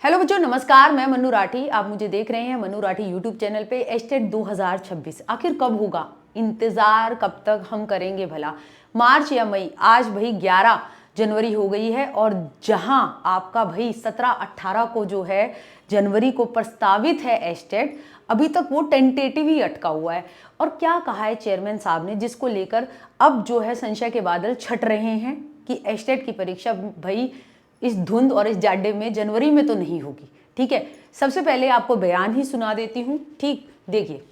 Hello बच्चों, नमस्कार। मैं मन्नू राठी। आप मुझे देख रहे हैं मन्नू राठी यूट्यूब चैनल पे। एस्टेट 2026 आखिर कब होगा? इंतज़ार कब तक हम करेंगे भला? मार्च या मई? आज भाई 11 जनवरी हो गई है और जहां आपका भाई 17-18 को जो है जनवरी को प्रस्तावित है एस्टेट, अभी तक वो टेंटेटिव ही अटका हुआ है। और क्या कहा है चेयरमैन साहब ने, जिसको लेकर अब जो है संशय के बादल छट रहे हैं कि एस्टेट की परीक्षा भाई इस धुंध और इस जाडे में जनवरी में तो नहीं होगी। ठीक है, सबसे पहले आपको बयान ही सुना देती हूँ। ठीक, देखिए।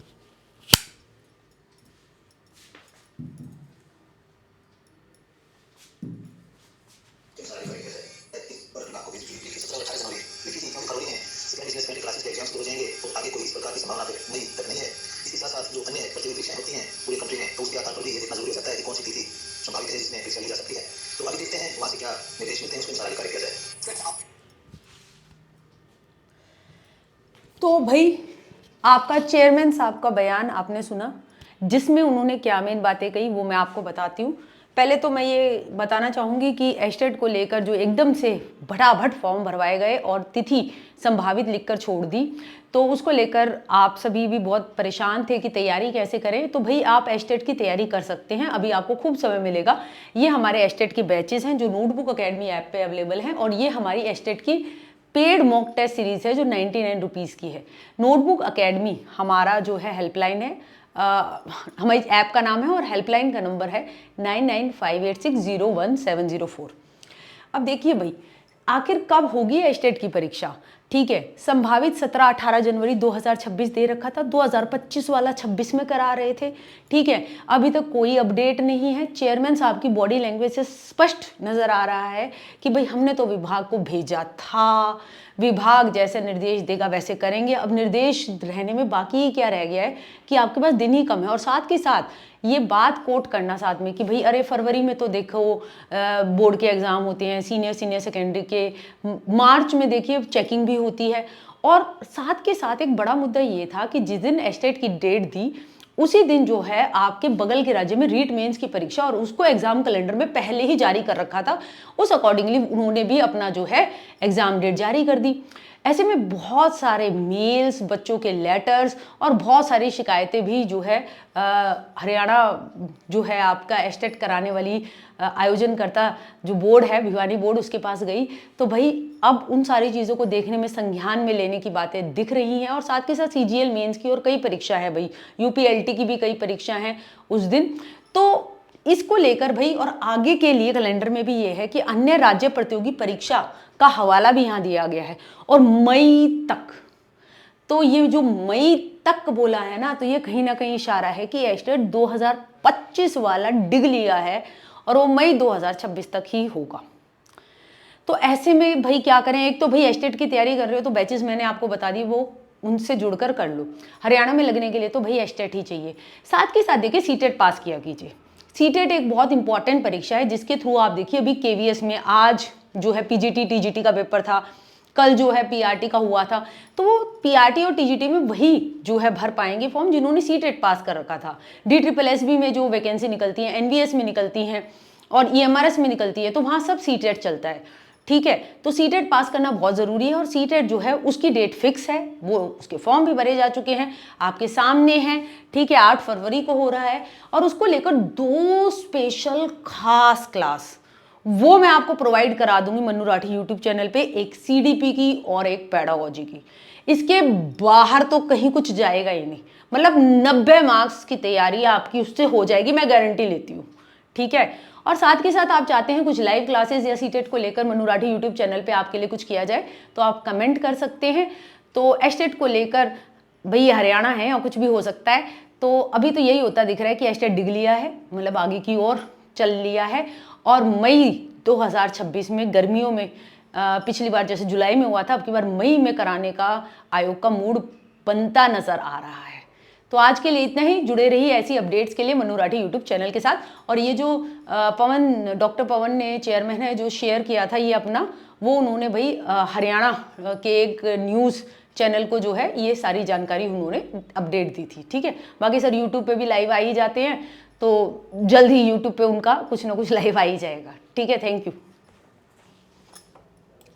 तो भाई आपका चेयरमैन साहब का बयान आपने सुना, जिसमें उन्होंने क्या मेन बातें कही वो मैं आपको बताती हूँ। पहले तो मैं ये बताना चाहूँगी कि एस्टेट को लेकर जो एकदम से भटाभट फॉर्म भरवाए गए और तिथि संभावित लिखकर छोड़ दी, तो उसको लेकर आप सभी भी बहुत परेशान थे कि तैयारी कैसे करें। तो भाई आप एस्टेट की तैयारी कर सकते हैं, अभी आपको खूब समय मिलेगा। ये हमारे एस्टेट के बैचेस हैं जो नोटबुक अकेडमी ऐप पे अवेलेबल हैं, और ये हमारी एस्टेट की पेड मॉक टेस्ट सीरीज है जो 99 रुपीज़ की है। नोटबुक अकेडमी हमारा जो है हेल्पलाइन है, हमारी ऐप का नाम है और हेल्पलाइन का नंबर है 9958601704। अब देखिए भाई, आखिर कब होगी एस्टेट की परीक्षा? ठीक है, संभावित 17-18 जनवरी 2026 दे रखा था, 2025 वाला 26 में करा रहे थे। ठीक है, अभी तक कोई अपडेट नहीं है। चेयरमैन साहब की बॉडी लैंग्वेज से स्पष्ट नजर आ रहा है कि भाई हमने तो विभाग को भेजा था, विभाग जैसे निर्देश देगा वैसे करेंगे। अब निर्देश रहने में बाकी ही क्या रह गया है कि आपके पास दिन ही कम है। और साथ के साथ ये बात कोट करना साथ में कि भाई अरे फरवरी में तो देखो बोर्ड के एग्ज़ाम होते हैं, सीनियर सेकेंडरी के, मार्च में देखिए चेकिंग भी होती है। और साथ के साथ एक बड़ा मुद्दा ये था कि जिस दिन एस्टेट की डेट दी उसी दिन जो है आपके बगल के राज्य में रीट मेंस की परीक्षा, और उसको एग्जाम कैलेंडर में पहले ही जारी कर रखा था। उस अकॉर्डिंगली उन्होंने भी अपना जो है एग्जाम डेट जारी कर दी। ऐसे में बहुत सारे मेल्स, बच्चों के लेटर्स और बहुत सारी शिकायतें भी जो है हरियाणा जो है आपका एस्टेट कराने वाली आयोजनकर्ता जो बोर्ड है, भिवानी बोर्ड, उसके पास गई। तो भाई अब उन सारी चीज़ों को देखने में, संज्ञान में लेने की बातें दिख रही हैं। और साथ के साथ सीजीएल मेंस की और कई परीक्षा है भाई, यूपीएलटी की भी कई परीक्षा हैं उस दिन। तो इसको लेकर भाई और आगे के लिए कैलेंडर में भी ये है कि अन्य राज्य प्रतियोगी परीक्षा का हवाला भी यहाँ दिया गया है और मई तक। तो ये जो मई तक बोला है ना, तो ये कहीं ना कहीं इशारा है कि एस्टेट 2025 वाला डिग लिया है और वो मई 2026 तक ही होगा। तो ऐसे में भाई क्या करें? एक तो भाई एस्टेट की तैयारी कर रहे हो तो बैचेस मैंने आपको बता दी, वो उनसे जुड़कर कर लो। हरियाणा में लगने के लिए तो भाई एस्टेट ही चाहिए। साथ के साथ देखिए सीटेट पास किया कीजिए। सीटेट एक बहुत इंपॉर्टेंट परीक्षा है जिसके थ्रू आप देखिए अभी केवीएस में आज जो है पीजीटी टीजीटी का पेपर था, कल जो है पीआरटी का हुआ था। तो वो पीआरटी और टीजीटी में वही जो है भर पाएंगे फॉर्म जिन्होंने सीटेट पास कर रखा था। DSSB में जो वैकेंसी निकलती है, एनवीएस में निकलती हैं और ईएमआरएस में निकलती है, तो वहाँ सब सीटेट चलता है। ठीक है, तो सीटेट पास करना बहुत ज़रूरी है। और सीटेट जो है उसकी डेट फिक्स है, वो उसके फॉर्म भी भरे जा चुके हैं, आपके सामने हैं। ठीक है, 8 फरवरी को हो रहा है और उसको लेकर 2 स्पेशल खास क्लास वो मैं आपको प्रोवाइड करा दूंगी मन्नू राठी यूट्यूब चैनल पे, एक सीडीपी की और एक पेडागोजी की। इसके बाहर तो कहीं कुछ जाएगा ही नहीं। मतलब 90 मार्क्स की तैयारी आपकी उससे हो जाएगी, मैं गारंटी लेती हूँ। ठीक है, और साथ के साथ आप चाहते हैं कुछ लाइव क्लासेस या सीटेट को लेकर मन्नू राठी यूट्यूब चैनल पे आपके लिए कुछ किया जाए तो आप कमेंट कर सकते हैं। तो एस्टेट को लेकर भाई हरियाणा है और कुछ भी हो सकता है। तो अभी तो यही होता दिख रहा है कि एस्टेट डिग लिया है, मतलब आगे की ओर चल लिया है। और मई 2026 में गर्मियों में पिछली बार जैसे जुलाई में हुआ था, अब की बार मई में कराने का आयोग का मूड बनता नजर आ रहा है। तो आज के लिए इतना ही। जुड़े रहिए ऐसी अपडेट्स के लिए मन्नू राठी यूट्यूब चैनल के साथ। और ये जो डॉक्टर पवन ने, चेयरमैन है, जो शेयर किया था ये अपना, वो उन्होंने भाई हरियाणा के एक न्यूज़ चैनल को जो है ये सारी जानकारी उन्होंने अपडेट दी थी। ठीक है, बाकी सर यूट्यूब पे भी लाइव आ ही जाते हैं, तो जल्द ही यूट्यूब पे उनका कुछ ना कुछ लाइव आ ही जाएगा। ठीक है, थैंक यू।